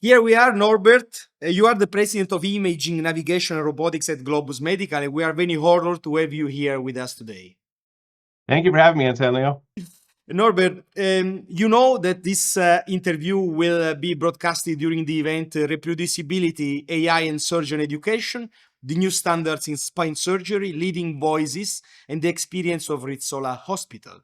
Here we are, Norbert. You are the president of Imaging, Navigation, and Robotics at Globus Medical, and we are very honored to have you here with us today. Thank you for having me, Antonio. Norbert, you know that this interview will be broadcasted during the event Reproducibility, AI and Surgeon Education, the new standards in spine surgery, leading voices, and the experience of Rizzola Hospital.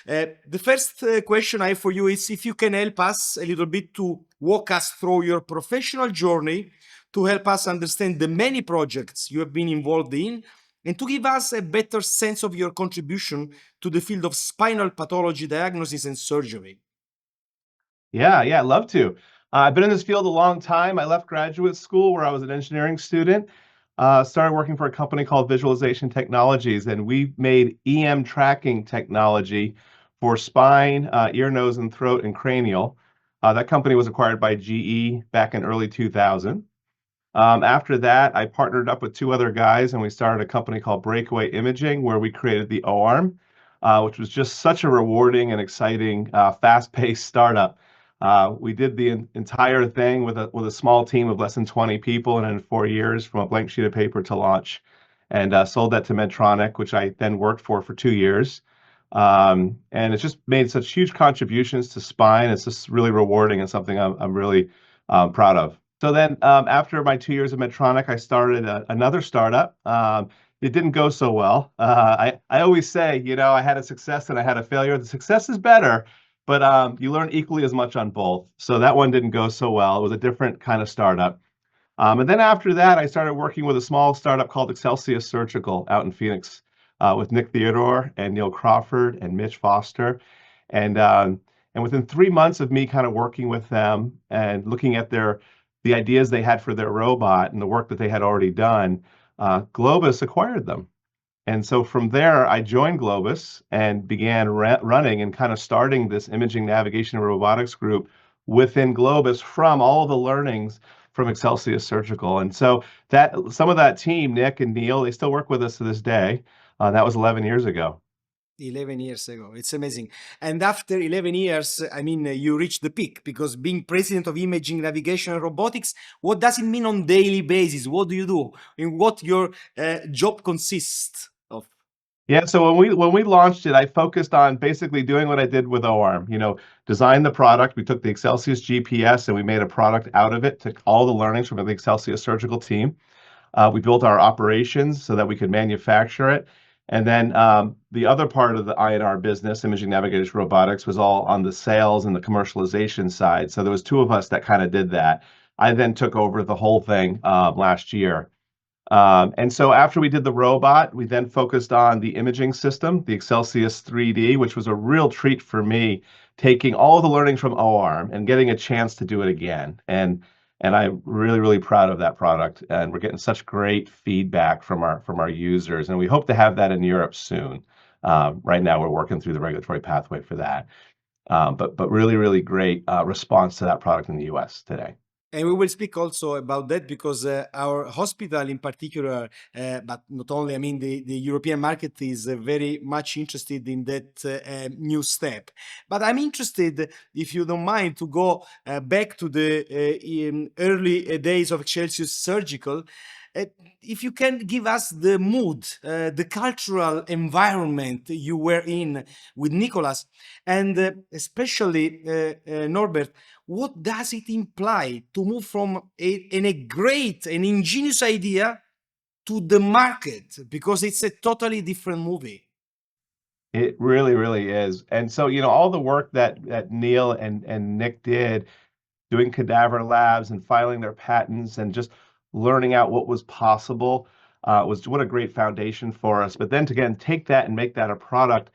The first question I have for you is if you can help us a little bit to walk us through your professional journey to help us understand the many projects you have been involved in and to give us a better sense of your contribution to the field of spinal pathology diagnosis and surgery. Yeah, I'd love to. I've been in this field a long time. I left graduate school where I was an engineering student, started working for a company called Visualization Technologies, and we made EM tracking technology for spine, ear, nose, and throat, and cranial. That company was acquired by GE back in early 2000. After that, I partnered up with two other guys and we started a company called Breakaway Imaging where we created the O-arm, which was just such a rewarding and exciting, fast-paced startup. We did the entire thing with a small team of less than 20 people, and in 4 years, from a blank sheet of paper to launch, and sold that to Medtronic, which I then worked for 2 years. And it's just made such huge contributions to spine. It's just really rewarding and something I'm really proud of. So then, after my 2 years at Medtronic, I started another startup. It didn't go so well. I always say, I had a success and I had a failure. The success is better, but you learn equally as much on both. So that one didn't go so well. It was a different kind of startup. And then after that, I started working with a small startup called Excelsius Surgical out in Phoenix, with Nick Theodore and Neil Crawford and Mitch Foster. And within 3 months of me kind of working with them and looking at the ideas they had for their robot and the work that they had already done, Globus acquired them. And so from there, I joined Globus and began running and kind of starting this imaging, navigation, and robotics group within Globus from all of the learnings from Excelsius Surgical. And so that some of that team, Nick and Neil, they still work with us to this day. That was 11 years ago. 11 years ago. It's amazing. And after 11 years, I mean, you reached the peak because being president of Imaging, Navigation, and Robotics, what does it mean on daily basis? What do you do? In what your job consists of? Yeah, so when we launched it, I focused on basically doing what I did with O-arm. Design the product. We took the Excelsius GPS and we made a product out of it. Took all the learnings from the Excelsius surgical team. We built our operations so that we could manufacture it. And then the other part of the INR business, Imaging, Navigation, Robotics, was all on the sales and the commercialization side. So there was two of us that kind of did that. I then took over the whole thing last year. And so after we did the robot, we then focused on the imaging system, the Excelsius 3D, which was a real treat for me, taking all the learnings from O-arm and getting a chance to do it again. And I'm really, really proud of that product. And we're getting such great feedback from our users. And we hope to have that in Europe soon. Right now, we're working through the regulatory pathway for that. But really, really great response to that product in the US today. And we will speak also about that because our hospital in particular, but not only, I mean, the European market is very much interested in that new step. But I'm interested, if you don't mind, to go back to the early days of Excelsius Surgical. If you can give us the mood, the cultural environment you were in with Nicholas, and especially Norbert, what does it imply to move from a great, an ingenious idea to the market? Because it's a totally different movie. It really, really is. And so, all the work that Neil and Nick did, doing cadaver labs and filing their patents and just learning out what was possible, was what a great foundation for us. But then to again take that and make that a product,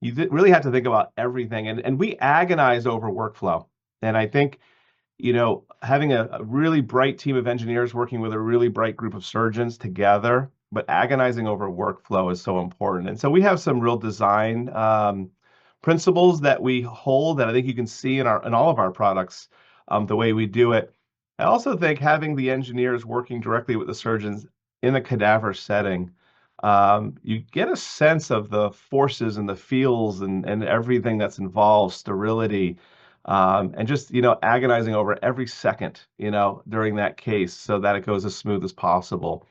you really have to think about everything. And we agonize over workflow. And I think, having a really bright team of engineers working with a really bright group of surgeons together, but agonizing over workflow is so important. And so we have some real design principles that we hold that I think you can see in all of our products, the way we do it. I also think having the engineers working directly with the surgeons in a cadaver setting, you get a sense of the forces and the feels and everything that's involved, sterility, and just, agonizing over every second, during that case so that it goes as smooth as possible.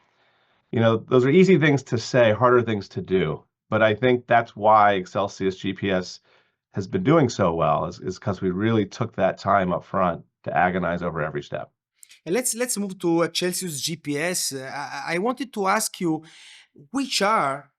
Those are easy things to say, harder things to do. But I think that's why Excelsius GPS has been doing so well, is because we really took that time up front to agonize over every step. And let's move to Celsius GPS. I wanted to ask you which are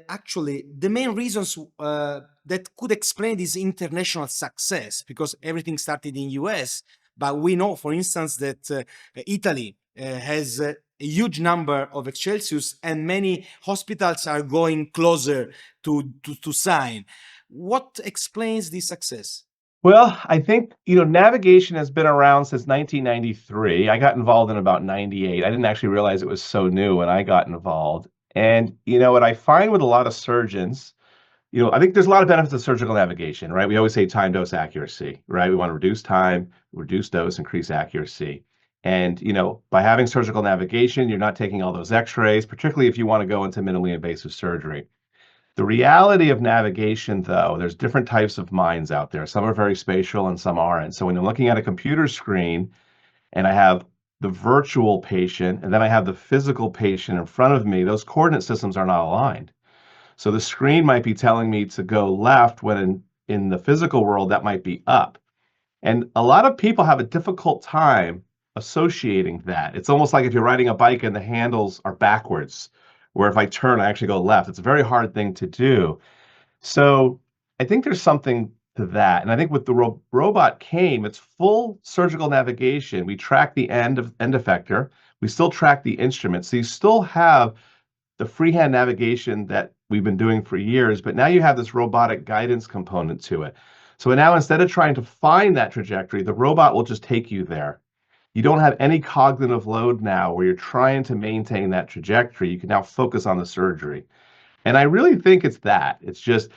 actually the main reasons that could explain this international success, because everything started in US, but we know, for instance, that Italy has a huge number of Excelsius, and many hospitals are going closer to sign. What explains this success? Well, I think, navigation has been around since 1993. I got involved in about 98. I didn't actually realize it was so new when I got involved. And, what I find with a lot of surgeons, I think there's a lot of benefits of surgical navigation, right? We always say time, dose, accuracy, right? We want to reduce time, reduce dose, increase accuracy. And, by having surgical navigation, you're not taking all those x-rays, particularly if you want to go into minimally invasive surgery. The reality of navigation, though, there's different types of minds out there. Some are very spatial and some aren't. So when I'm looking at a computer screen and I have the virtual patient and then I have the physical patient in front of me, those coordinate systems are not aligned. So the screen might be telling me to go left when in the physical world that might be up. And a lot of people have a difficult time associating that. It's almost like if you're riding a bike and the handles are backwards, where if I turn, I actually go left. It's a very hard thing to do. So I think there's something to that. And I think with the robot came, it's full surgical navigation. We track the end effector. We still track the instrument. So you still have the freehand navigation that we've been doing for years, but now you have this robotic guidance component to it. So now instead of trying to find that trajectory, the robot will just take you there. You don't have any cognitive load now where you're trying to maintain that trajectory. You can now focus on the surgery. And I really think it's that. It's just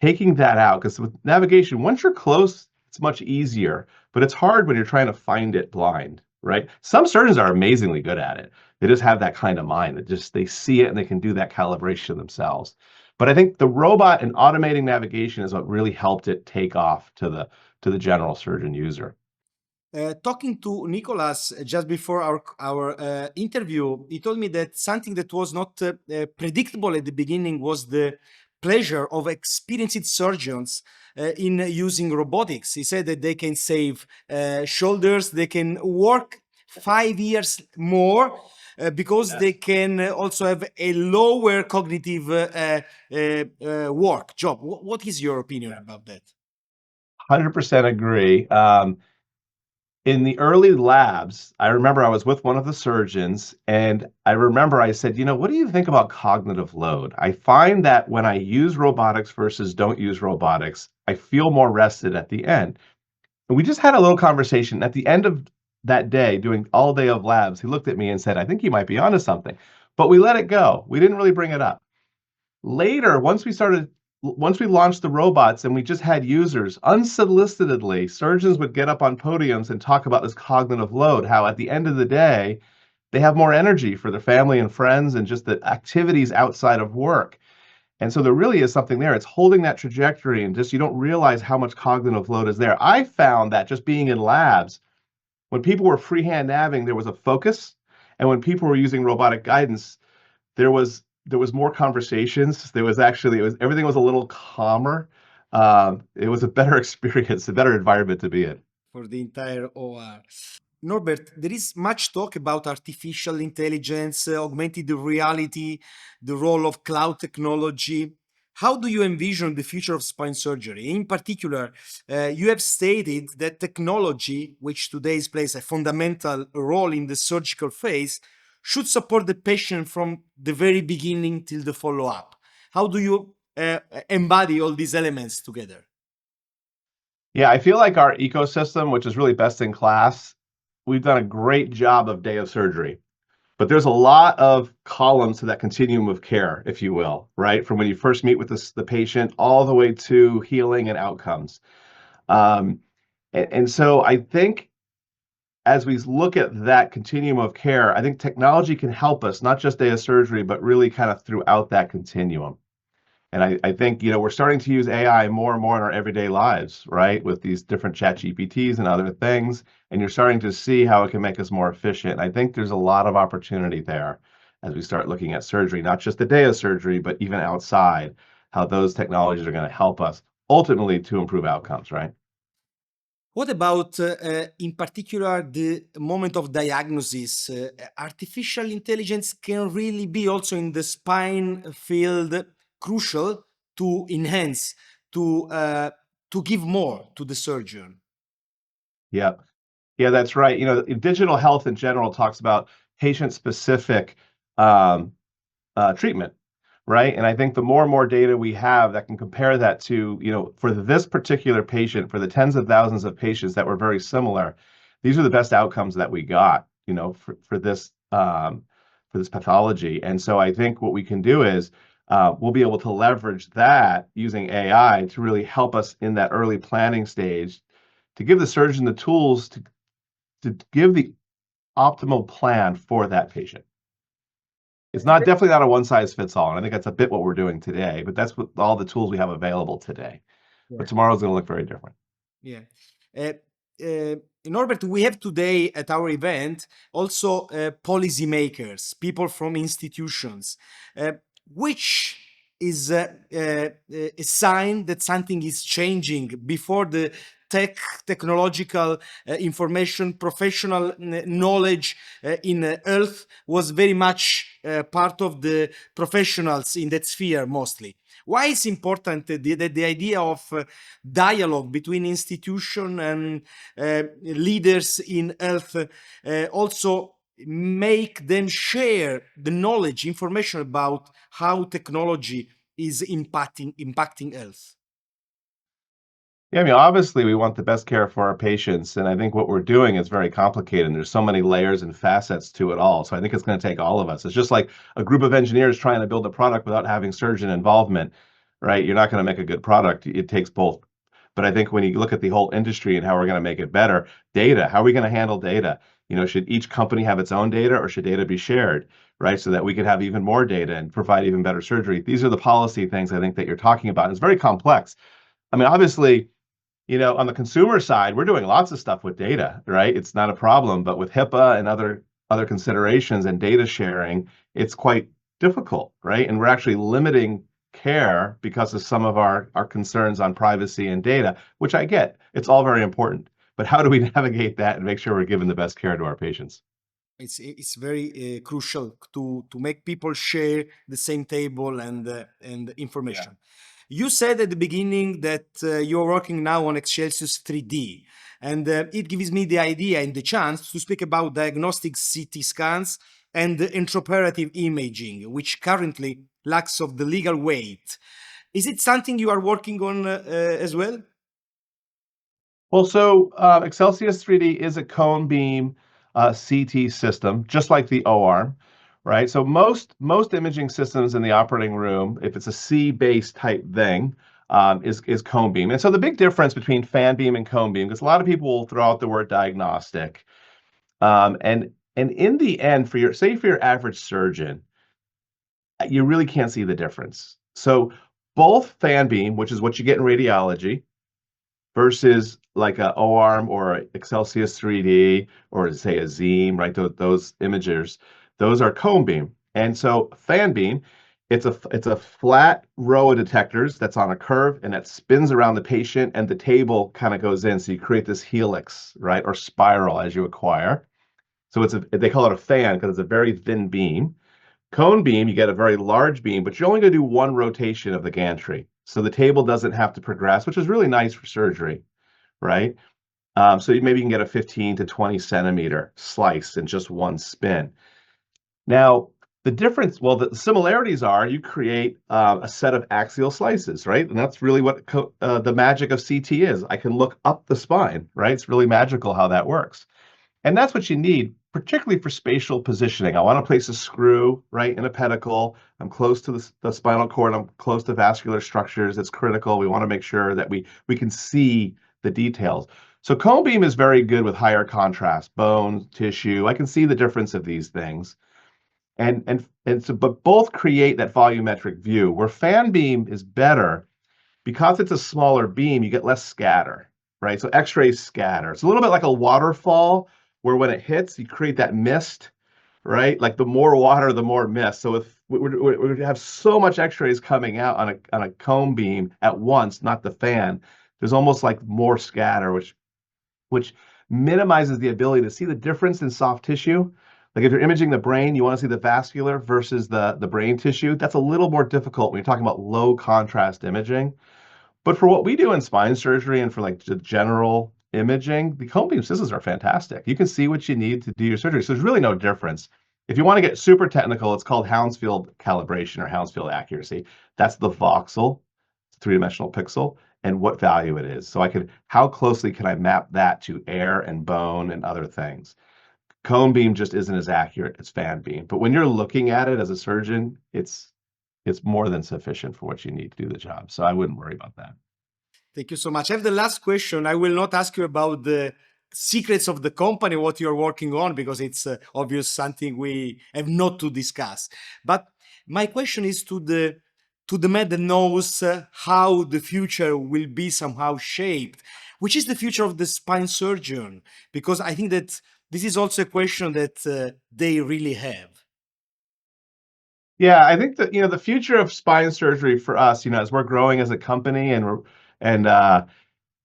taking that out, because with navigation, once you're close, it's much easier, but it's hard when you're trying to find it blind, right? Some surgeons are amazingly good at it. They just have that kind of mind that just they see it and they can do that calibration themselves. But I think the robot and automating navigation is what really helped it take off to the general surgeon user. Talking to Nicolas just before our interview, he told me that something that was not predictable at the beginning was the pleasure of experienced surgeons in using robotics. He said that they can save shoulders, they can work 5 years more because they can also have a lower cognitive work job. What is your opinion about that? 100% agree. In the early labs, I remember I was with one of the surgeons, and I remember I said, what do you think about cognitive load? I find that when I use robotics versus don't use robotics, I feel more rested at the end. And we just had a little conversation. At the end of that day, doing all day of labs, he looked at me and said, I think you might be onto something. But we let it go. We didn't really bring it up. Later, once we launched the robots and we just had users, unsolicitedly, surgeons would get up on podiums and talk about this cognitive load, how at the end of the day, they have more energy for their family and friends and just the activities outside of work. And so there really is something there. It's holding that trajectory and just you don't realize how much cognitive load is there. I found that just being in labs, when people were freehand navving, there was a focus. And when people were using robotic guidance, there was more conversations. There was actually everything was a little calmer. It was a better experience, a better environment to be in. For the entire OR. Norbert, there is much talk about artificial intelligence, augmented reality, the role of cloud technology. How do you envision the future of spine surgery? In particular, you have stated that technology, which today plays a fundamental role in the surgical phase, should support the patient from the very beginning till the follow up. How do you embody all these elements together? Yeah, I feel like our ecosystem, which is really best in class, we've done a great job of day of surgery. But there's a lot of columns to that continuum of care, if you will, right? From when you first meet with the patient all the way to healing and outcomes. And so I think as we look at that continuum of care, I think technology can help us, not just day of surgery, but really kind of throughout that continuum. And I think, we're starting to use AI more and more in our everyday lives, right? With these different chat GPTs and other things. And you're starting to see how it can make us more efficient. And I think there's a lot of opportunity there as we start looking at surgery, not just the day of surgery, but even outside, how those technologies are going to help us ultimately to improve outcomes, right? What about, in particular, the moment of diagnosis? Artificial intelligence can really be also in the spine field crucial to enhance, to uh, to give more to the surgeon. Yeah. Yeah, that's right. Digital health in general talks about patient-specific um, treatment, right? And I think the more and more data we have that can compare that to, for this particular patient, for the tens of thousands of patients that were very similar, these are the best outcomes that we got, for this pathology. And so I think what we can do is we'll be able to leverage that using AI to really help us in that early planning stage to give the surgeon the tools to give the optimal plan for that patient. It's not definitely not a one size fits all. And I think that's a bit what we're doing today, but that's what all the tools we have available today. But tomorrow's going to look very different. Yeah. Uh, Norbert, we have today at our event also policymakers, people from institutions, which is a sign that something is changing before the technological information, professional knowledge in health was very much part of the professionals in that sphere mostly. Why is important the idea of dialogue between institution and leaders in health also make them share the knowledge, information about how technology is impacting health? Yeah, I mean, obviously, we want the best care for our patients. And I think what we're doing is very complicated. And there's so many layers and facets to it all. So I think it's going to take all of us. It's just like a group of engineers trying to build a product without having surgeon involvement, right? You're not going to make a good product. It takes both. But I think when you look at the whole industry and how we're going to make it better, data, how are we going to handle data? Should each company have its own data or should data be shared, right? So that we could have even more data and provide even better surgery. These are the policy things I think that you're talking about. It's very complex. I mean, obviously, on the consumer side, we're doing lots of stuff with data, right? It's not a problem, but with HIPAA and other considerations and data sharing, it's quite difficult, right? And we're actually limiting care because of some of our concerns on privacy and data, which I get. It's all very important. But how do we navigate that and make sure we're giving the best care to our patients? It's very crucial to make people share the same table and Yeah. information. You said at the beginning that you're working now on Excelsius 3D, and it gives me the idea and the chance to speak about diagnostic CT scans and intraoperative imaging, which currently lacks of the legal weight. Is it something you are working on as well? Well, so Excelsius 3D is a cone beam CT system, just like the O-arm, right? So most imaging systems in the operating room, if it's a C-based type thing, is cone beam. And so the big difference between fan beam and cone beam, because a lot of people will throw out the word diagnostic, and in the end, for your average surgeon, you really can't see the difference. So both fan beam, which is what you get in radiology, versus like a O-arm or a Excelsius 3D or say a Zeem, right? Those imagers, those are cone beam. And so fan beam, it's a flat row of detectors that's on a curve and that spins around the patient and the table kind of goes in. So you create this helix, right? Or spiral as you acquire. So they call it a fan because it's a very thin beam. Cone beam, you get a very large beam, but you're only going to do one rotation of the gantry. So the table doesn't have to progress, which is really nice for surgery, right? So maybe you can get a 15 to 20 centimeter slice in just one spin. Now, the similarities are you create a set of axial slices, right? And that's really what the magic of CT is. I can look up the spine, right? It's really magical how that works. And that's what you need, particularly for spatial positioning. I want to place a screw right in a pedicle. I'm close to the spinal cord. I'm close to vascular structures. It's critical. We want to make sure that we can see the details. So cone beam is very good with higher contrast, bone, tissue. I can see the difference of these things. But both create that volumetric view. Where fan beam is better because it's a smaller beam, you get less scatter, right? So X-rays scatter. It's a little bit like a waterfall where when it hits, you create that mist, right? Like the more water, the more mist. So if we have so much X-rays coming out on a cone beam at once, not the fan, there's almost like more scatter, which minimizes the ability to see the difference in soft tissue. Like if you're imaging the brain, you want to see the vascular versus the brain tissue. That's a little more difficult when you're talking about low contrast imaging. But for what we do in spine surgery and for like the general imaging, the cone beam systems are fantastic. You can see what you need to do your surgery. So there's really no difference. If you want to get super technical, it's called Hounsfield calibration or Hounsfield accuracy. That's the voxel, three-dimensional pixel, and what value it is. So how closely can I map that to air and bone and other things? Cone beam just isn't as accurate as fan beam. But when you're looking at it as a surgeon, it's more than sufficient for what you need to do the job. So I wouldn't worry about that. Thank you so much. I have the last question. I will not ask you about the secrets of the company, what you're working on, because it's obvious something we have not to discuss. But my question is to the man that knows how the future will be somehow shaped, which is the future of the spine surgeon, because I think that this is also a question that they really have. Yeah, I think that the future of spine surgery for us, as we're growing as a company and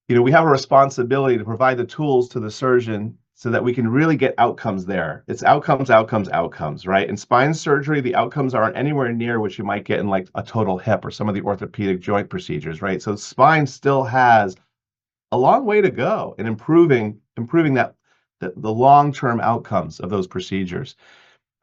we have a responsibility to provide the tools to the surgeon so that we can really get outcomes there. It's outcomes, outcomes, outcomes, right? In spine surgery, the outcomes aren't anywhere near what you might get in like a total hip or some of the orthopedic joint procedures, right? So spine still has a long way to go in improving the long-term outcomes of those procedures.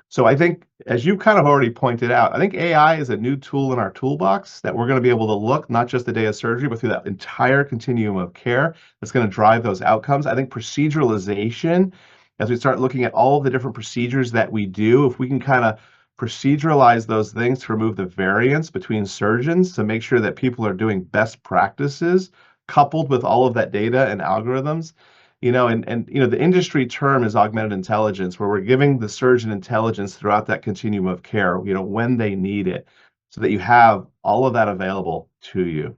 So I think, as you kind of already pointed out, I think AI is a new tool in our toolbox that we're going to be able to look not just the day of surgery, but through that entire continuum of care that's going to drive those outcomes. I think proceduralization, as we start looking at all of the different procedures that we do, if we can kind of proceduralize those things to remove the variance between surgeons to make sure that people are doing best practices coupled with all of that data and algorithms, the industry term is augmented intelligence, where we're giving the surgeon intelligence throughout that continuum of care, when they need it, so that you have all of that available to you.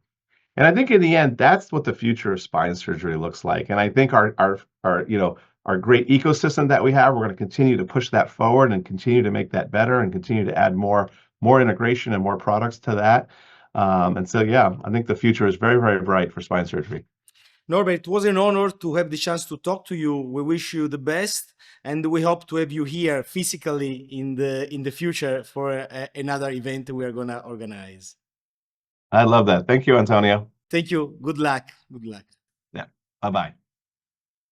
And I think in the end, that's what the future of spine surgery looks like. And I think our great ecosystem that we have, we're going to continue to push that forward and continue to make that better and continue to add more integration and more products to that. And so, yeah, I think the future is very, very bright for spine surgery. Norbert, it was an honor to have the chance to talk to you. We wish you the best, and we hope to have you here physically in the future for another event we are gonna organize. I love that. Thank you, Antonio. Thank you. Good luck. Good luck. Yeah. Bye-bye.